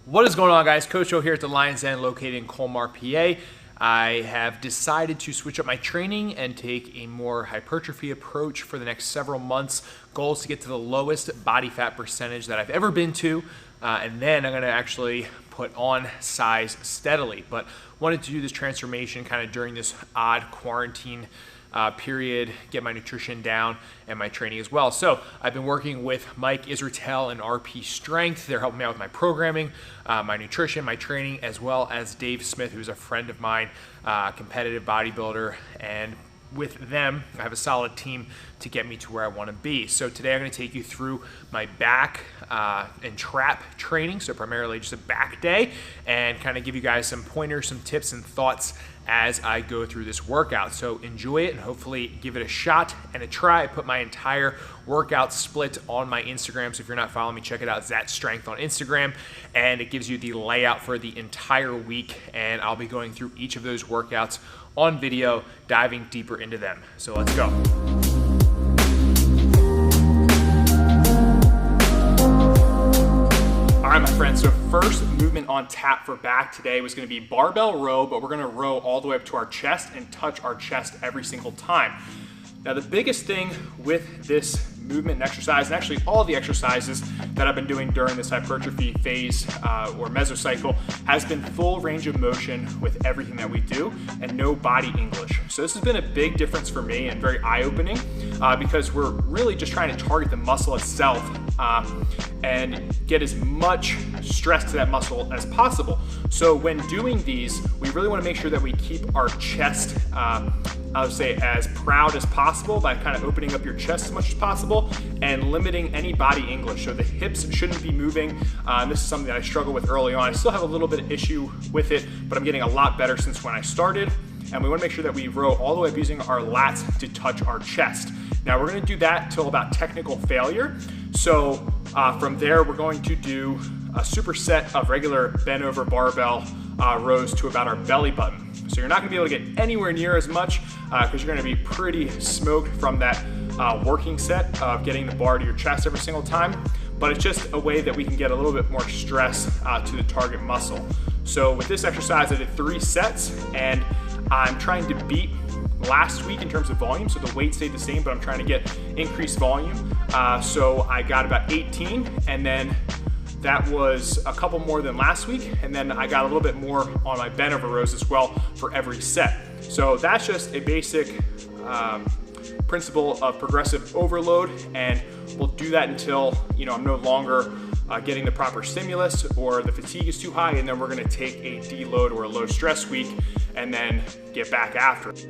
What is going on, guys? Coach O here at the Lion's Den located in Colmar, PA. I have decided to switch up my training and take a more hypertrophy approach for the next several months. Goal is to get to the lowest body fat percentage that I've ever been to, and then I'm going to actually put on size steadily. But wanted to do this transformation kind of during this odd quarantine period, get my nutrition down and my training as well. So I've been working with Mike Israetel and RP Strength. They're helping me out with my programming, my nutrition, my training, as well as Dave Smith, who's a friend of mine, competitive bodybuilder, and with them, I have a solid team to get me to where I want to be. So today I'm going to take you through my back and trap training, so primarily just a back day, and kind of give you guys some pointers, some tips and thoughts as I go through this workout. So enjoy it and hopefully give it a shot and a try. I put my entire workout split on my Instagram, so if you're not following me, check it out, Zat Strength on Instagram, and it gives you the layout for the entire week, and I'll be going through each of those workouts on video, diving deeper into them. So let's go. All right, my friends, so first movement on tap for back today was gonna be barbell row, but we're gonna row all the way up to our chest and touch our chest every single time. Now, the biggest thing with this movement and exercise, and actually all the exercises that I've been doing during this hypertrophy phase or mesocycle, has been full range of motion with everything that we do and no body English. So this has been a big difference for me and very eye-opening because we're really just trying to target the muscle itself and get as much stress to that muscle as possible. So when doing these, we really want to make sure that we keep our chest, I would say, as proud as possible by kind of opening up your chest as much as possible and limiting any body English. So the hips shouldn't be moving. This is something that I struggled with early on. I still have a little bit of issue with it, but I'm getting a lot better since when I started. And we want to make sure that we row all the way up using our lats to touch our chest. Now we're going to do that till about technical failure. So from there, we're going to do a superset of regular bent over barbell rows to about our belly button. So you're not gonna be able to get anywhere near as much because you're gonna be pretty smoked from that working set of getting the bar to your chest every single time. But it's just a way that we can get a little bit more stress to the target muscle. So with this exercise, I did 3 sets, and I'm trying to beat last week in terms of volume. So the weight stayed the same, but I'm trying to get increased volume. So I got about 18, and then that was a couple more than last week, and then I got a little bit more on my bent over rows as well for every set. So that's just a basic principle of progressive overload, and we'll do that until I'm no longer getting the proper stimulus or the fatigue is too high, and then we're going to take a deload or a low stress week and then get back after it.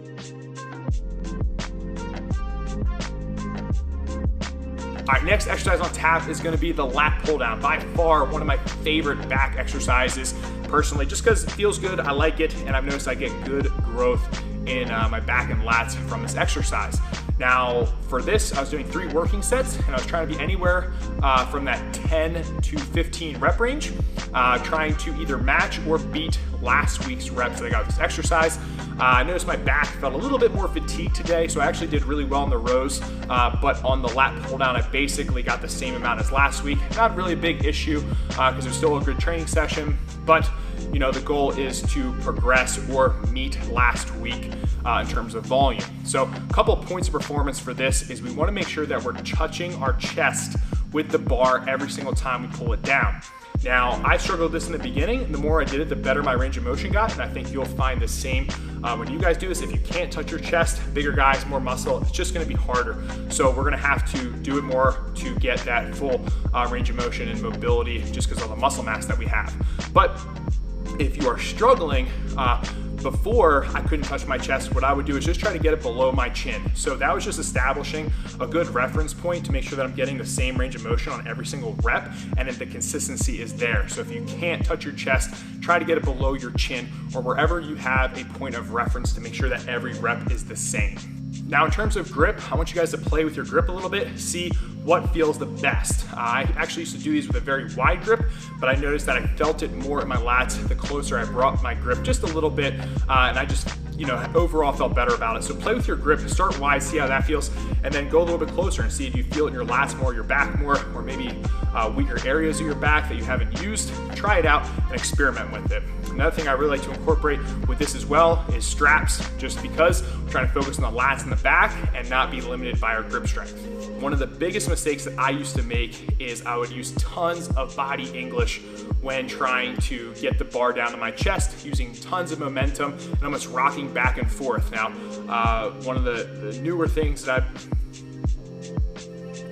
All right, next exercise on tap is gonna be the lat pull down. By far, one of my favorite back exercises, personally, just because it feels good, I like it, and I've noticed I get good growth in my back and lats from this exercise. Now, for this, I was doing 3 working sets, and I was trying to be anywhere from that 10 to 15 rep range, trying to either match or beat last week's reps that I got with this exercise. I noticed my back felt a little bit more fatigued today, so I actually did really well in the rows, but on the lat pull down, I basically got the same amount as last week. Not really a big issue because it was still a good training session, but the goal is to progress or meet last week in terms of volume. So a couple of points of performance for this is we want to make sure that we're touching our chest with the bar every single time we pull it down. Now, I struggled with this in the beginning, and the more I did it, the better my range of motion got, and I think you'll find the same when you guys do this. If you can't touch your chest, bigger guys, more muscle, it's just gonna be harder. So we're gonna have to do it more to get that full range of motion and mobility just because of the muscle mass that we have. But if you are struggling, before I couldn't touch my chest, what I would do is just try to get it below my chin. So that was just establishing a good reference point to make sure that I'm getting the same range of motion on every single rep and that the consistency is there. So if you can't touch your chest, try to get it below your chin or wherever you have a point of reference to make sure that every rep is the same. Now, in terms of grip, I want you guys to play with your grip a little bit, see what feels the best. I actually used to do these with a very wide grip, but I noticed that I felt it more in my lats the closer I brought my grip just a little bit, and I just overall felt better about it. So play with your grip, start wide, see how that feels, and then go a little bit closer and see if you feel it in your lats more, your back more, or maybe weaker areas of your back that you haven't used. Try it out and experiment with it. Another thing I really like to incorporate with this as well is straps, just because we're trying to focus on the lats and the back and not be limited by our grip strength. One of the biggest mistakes that I used to make is I would use tons of body English when trying to get the bar down to my chest, using tons of momentum and almost rocking back and forth. Now, one of the newer things that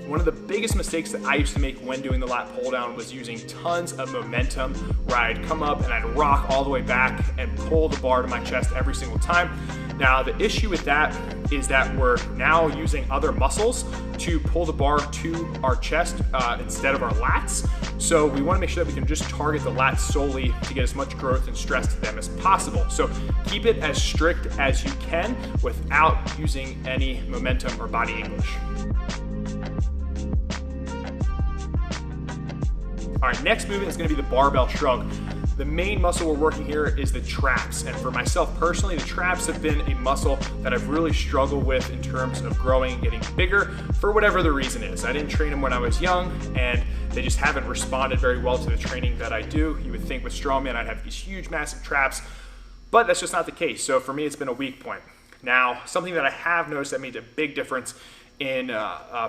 one of the biggest mistakes that I used to make when doing the lat pull down was using tons of momentum, where I'd come up and I'd rock all the way back and pull the bar to my chest every single time. Now, the issue with that is that we're now using other muscles to pull the bar to our chest instead of our lats. So we want to make sure that we can just target the lats solely to get as much growth and stress to them as possible. So keep it as strict as you can without using any momentum or body English. All right, next movement is going to be the barbell shrug. The main muscle we're working here is the traps. And for myself personally, the traps have been a muscle that I've really struggled with in terms of growing and getting bigger for whatever the reason is. I didn't train them when I was young, and they just haven't responded very well to the training that I do. You would think with strongman I'd have these huge, massive traps, but that's just not the case. So for me, it's been a weak point. Now, something that I have noticed that made a big difference in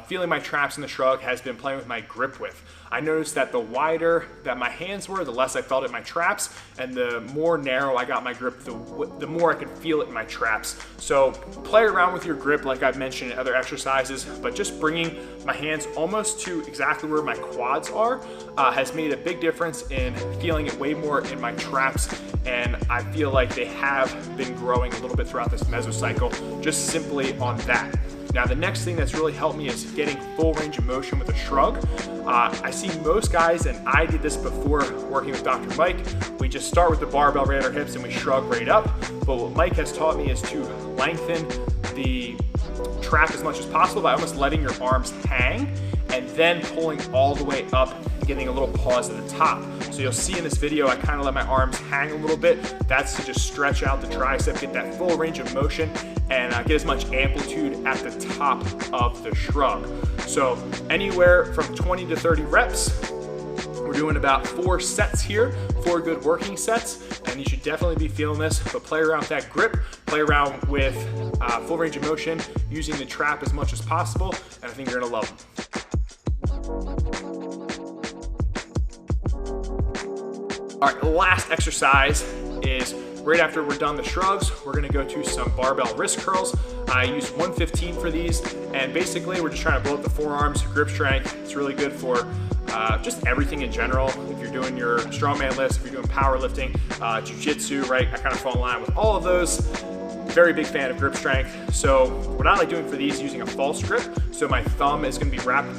feeling my traps in the shrug has been playing with my grip width. I noticed that the wider that my hands were, the less I felt it in my traps, and the more narrow I got my grip, the more I could feel it in my traps. So play around with your grip like I've mentioned in other exercises, but just bringing my hands almost to exactly where my quads are has made a big difference in feeling it way more in my traps, and I feel like they have been growing a little bit throughout this mesocycle just simply on that. Now, the next thing that's really helped me is getting full range of motion with a shrug. I see most guys, and I did this before working with Dr. Mike, we just start with the barbell right at our hips and we shrug right up. But what Mike has taught me is to lengthen the trap as much as possible by almost letting your arms hang and then pulling all the way up and getting a little pause at the top. So you'll see in this video, I kind of let my arms hang a little bit. That's to just stretch out the tricep, get that full range of motion, and get as much amplitude at the top of the shrug. So anywhere from 20 to 30 reps. We're doing about 4 sets here, 4 good working sets, and you should definitely be feeling this. But play around with that grip, play around with full range of motion, using the trap as much as possible, and I think you're gonna love them. All right, the last exercise is right after we're done the shrugs, we're gonna go to some barbell wrist curls. I use 115 for these, and basically we're just trying to blow up the forearms, grip strength. It's really good for just everything in general. If you're doing your strongman lifts, if you're doing powerlifting, jiu-jitsu, right? I kind of fall in line with all of those. Very big fan of grip strength. So what I like doing for these is using a false grip. So my thumb is gonna be wrapped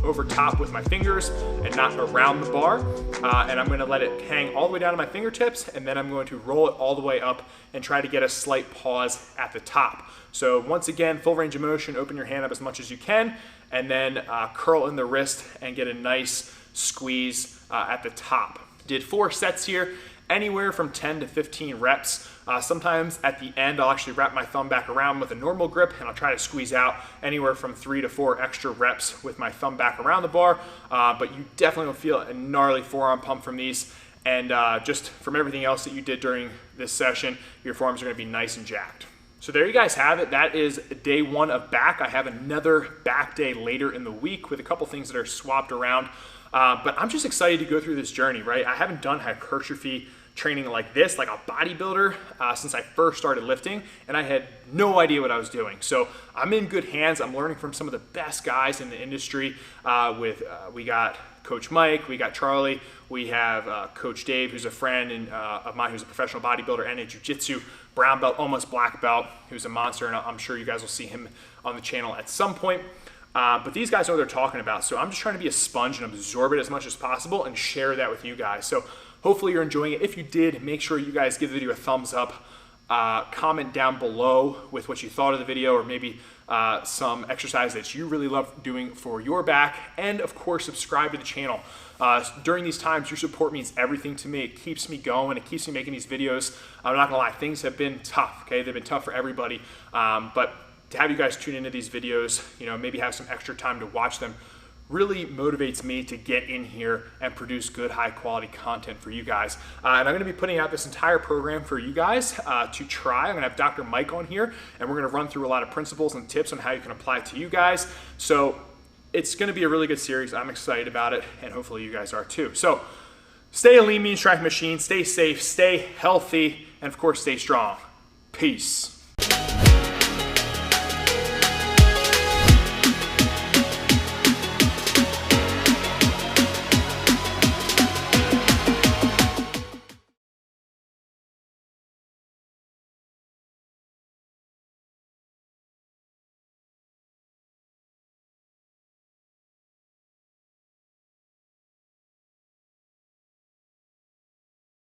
over top with my fingers and not around the bar. And I'm gonna let it hang all the way down to my fingertips, and then I'm going to roll it all the way up and try to get a slight pause at the top. So once again, full range of motion, open your hand up as much as you can, and then curl in the wrist and get a nice squeeze at the top. Did 4 sets here, anywhere from 10 to 15 reps. Sometimes at the end, I'll actually wrap my thumb back around with a normal grip, and I'll try to squeeze out anywhere from 3 to 4 extra reps with my thumb back around the bar. But you definitely will feel a gnarly forearm pump from these. And just from everything else that you did during this session, your forearms are gonna be nice and jacked. So there you guys have it. That is day 1 of back. I have another back day later in the week with a couple things that are swapped around. But I'm just excited to go through this journey, right? I haven't done hypertrophy training like this, like a bodybuilder, since I first started lifting, and I had no idea what I was doing. So I'm in good hands. I'm learning from some of the best guys in the industry. We got Coach Mike, we got Charlie, we have Coach Dave, who's a friend of mine, who's a professional bodybuilder and a jiu-jitsu brown belt, almost black belt, who's a monster, and I'm sure you guys will see him on the channel at some point. But these guys know what they're talking about, so I'm just trying to be a sponge and absorb it as much as possible and share that with you guys. So hopefully you're enjoying it. If you did, make sure you guys give the video a thumbs up. comment down below with what you thought of the video, or maybe some exercise that you really love doing for your back. And of course, subscribe to the channel. During these times, your support means everything to me. It keeps me going. It keeps me making these videos. I'm not gonna lie, things have been tough, okay? They've been tough for everybody. But to have you guys tune into these videos, you know, maybe have some extra time to watch them, really motivates me to get in here and produce good, high quality content for you guys. And I'm gonna be putting out this entire program for you guys to try. I'm gonna have Dr. Mike on here, and we're gonna run through a lot of principles and tips on how you can apply it to you guys. So it's gonna be a really good series. I'm excited about it, and hopefully you guys are too. So stay a lean, mean, strength machine, stay safe, stay healthy, and of course, stay strong. Peace.